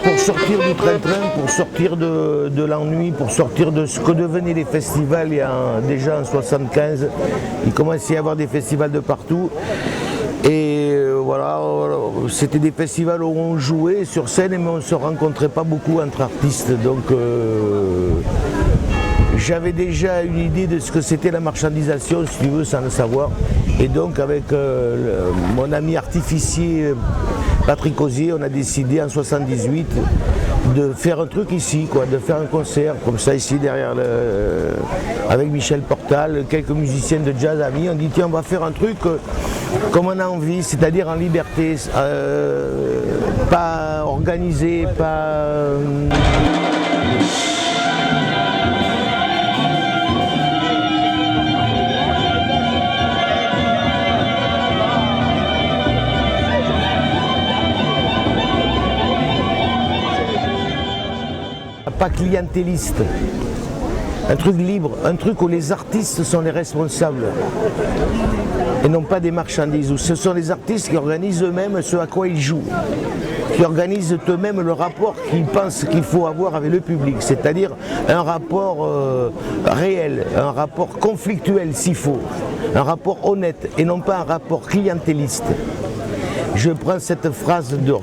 Pour sortir du train-train, pour sortir de l'ennui, pour sortir de ce que devenaient les festivals déjà en 1975, il commençait à y avoir des festivals de partout. Et voilà, c'était des festivals où on jouait sur scène, mais on ne se rencontrait pas beaucoup entre artistes. Donc j'avais déjà une idée de ce que c'était la marchandisation, si tu veux, sans le savoir. Et donc avec mon ami artificier Patrick Osier, on a décidé en 1978 de faire un truc ici, quoi, de faire un concert comme ça ici derrière avec Michel Portal, quelques musiciens de jazz amis. On dit tiens, on va faire un truc comme on a envie, c'est-à-dire en liberté, pas organisé, pas... pas clientéliste, un truc libre, un truc où les artistes sont les responsables et non pas des marchandises, où ce sont les artistes qui organisent eux-mêmes ce à quoi ils jouent, qui organisent eux-mêmes le rapport qu'ils pensent qu'il faut avoir avec le public, c'est-à-dire un rapport réel, un rapport conflictuel s'il faut, un rapport honnête et non pas un rapport clientéliste. Je prends cette phrase de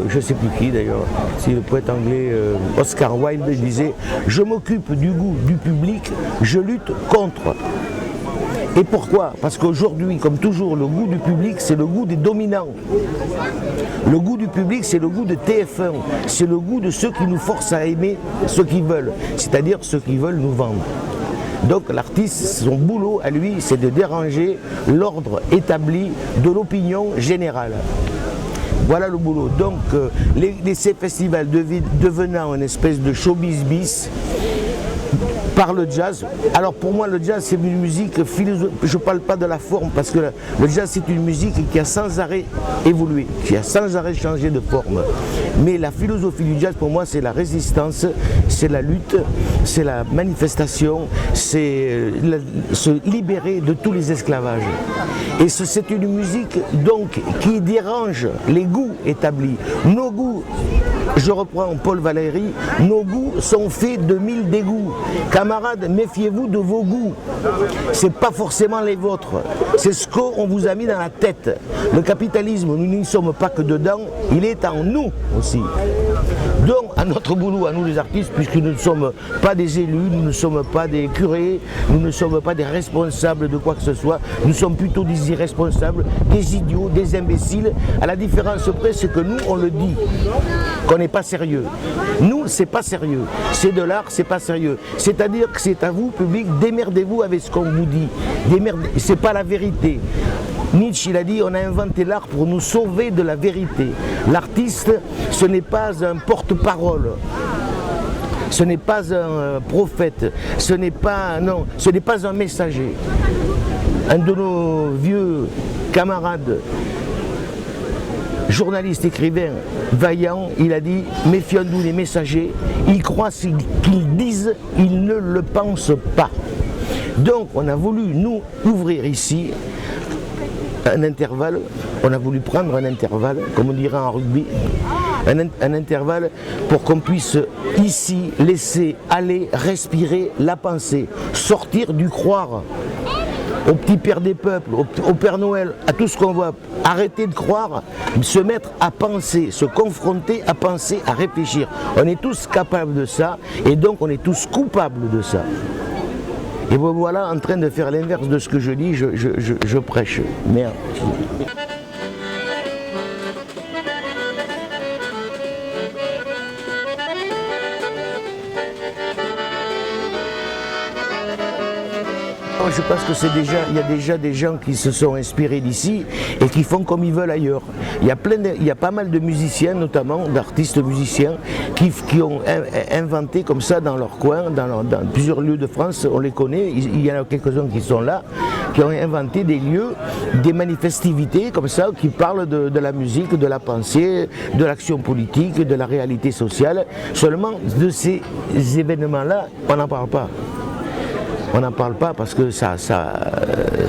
je ne sais plus qui d'ailleurs, c'est le poète anglais Oscar Wilde, il disait « Je m'occupe du goût du public, je lutte contre ». Et pourquoi? Parce qu'aujourd'hui, comme toujours, le goût du public, c'est le goût des dominants. Le goût du public, c'est le goût de TF1, c'est le goût de ceux qui nous forcent à aimer ce qu'ils veulent, c'est-à-dire ceux qui veulent nous vendre. Donc l'artiste, son boulot à lui, c'est de déranger l'ordre établi de l'opinion générale. Voilà le boulot. Donc ces festivals devenant une espèce de showbiz bis par le jazz. Alors pour moi le jazz c'est une musique philosophique, je ne parle pas de la forme parce que le jazz c'est une musique qui a sans arrêt évolué, qui a sans arrêt changé de forme. Mais la philosophie du jazz pour moi c'est la résistance, c'est la lutte, c'est la manifestation, c'est se libérer de tous les esclavages. Et c'est une musique donc qui dérange les goûts établis. Nos goûts, je reprends Paul Valéry, nos goûts sont faits de 1000 dégoûts. Camarades, méfiez-vous de vos goûts. C'est pas forcément les vôtres. C'est ce qu'on vous a mis dans la tête. Le capitalisme, nous n'y sommes pas que dedans, il est en nous aussi. Donc, à notre boulot, à nous les artistes, puisque nous ne sommes pas des élus, nous ne sommes pas des curés, nous ne sommes pas des responsables de quoi que ce soit, nous sommes plutôt des irresponsables, des idiots, des imbéciles. À la différence près, c'est que nous, on le dit, qu'on n'est pas sérieux. Nous, c'est pas sérieux. C'est de l'art, c'est pas sérieux. C'est-à-dire que c'est à vous, public, démerdez-vous avec ce qu'on vous dit. C'est pas la vérité. Nietzsche, il a dit, on a inventé l'art pour nous sauver de la vérité. L'artiste, ce n'est pas un porte-parole. Ce n'est pas un prophète. Ce n'est pas un messager. Un de nos vieux camarades, journaliste, écrivain, vaillant, il a dit « Méfions-nous des messagers, ils croient ce qu'ils disent, ils ne le pensent pas ». Donc on a voulu, nous, ouvrir ici un intervalle, on a voulu prendre un intervalle, comme on dirait en rugby, un intervalle pour qu'on puisse ici laisser aller, respirer la pensée, sortir du croire. Au petit Père des peuples, au Père Noël, à tout ce qu'on voit, arrêter de croire, se mettre à penser, se confronter à penser, à réfléchir. On est tous capables de ça et donc on est tous coupables de ça. Et me voilà en train de faire l'inverse de ce que je dis, je prêche. Merde. Je pense que il y a déjà des gens qui se sont inspirés d'ici et qui font comme ils veulent ailleurs. Il y a pas mal de musiciens, notamment d'artistes musiciens, qui ont inventé comme ça dans leur coin, dans plusieurs lieux de France, on les connaît, il y en a quelques-uns qui sont là, qui ont inventé des lieux, des manifestivités comme ça, qui parlent de la musique, de la pensée, de l'action politique, de la réalité sociale. Seulement, de ces événements-là, on n'en parle pas. on n'en parle pas parce que ça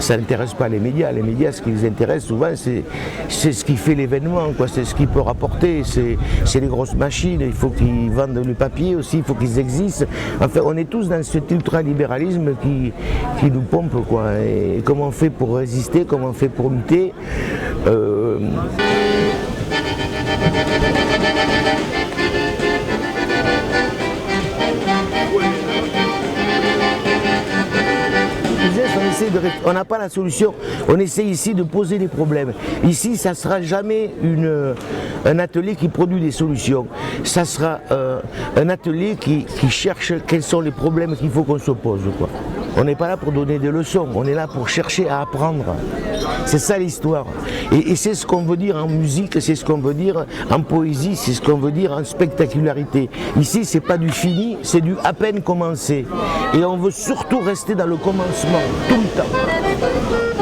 n'intéresse pas les médias. Les médias, ce qui les intéresse souvent, c'est ce qui fait l'événement, c'est ce qui peut rapporter, c'est les grosses machines, il faut qu'ils vendent le papier aussi, il faut qu'ils existent. Enfin, on est tous dans cet ultralibéralisme qui nous pompe, quoi. Et comment on fait pour résister, comment on fait pour lutter on n'a pas la solution, on essaie ici de poser des problèmes. Ici, ça ne sera jamais un atelier qui produit des solutions. Ça sera un atelier qui cherche quels sont les problèmes qu'il faut qu'on se pose, quoi. On n'est pas là pour donner des leçons, on est là pour chercher à apprendre. C'est ça l'histoire. Et c'est ce qu'on veut dire en musique, c'est ce qu'on veut dire en poésie, c'est ce qu'on veut dire en spectacularité. Ici, c'est pas du fini, c'est du à peine commencé. Et on veut surtout rester dans le commencement, tout le temps.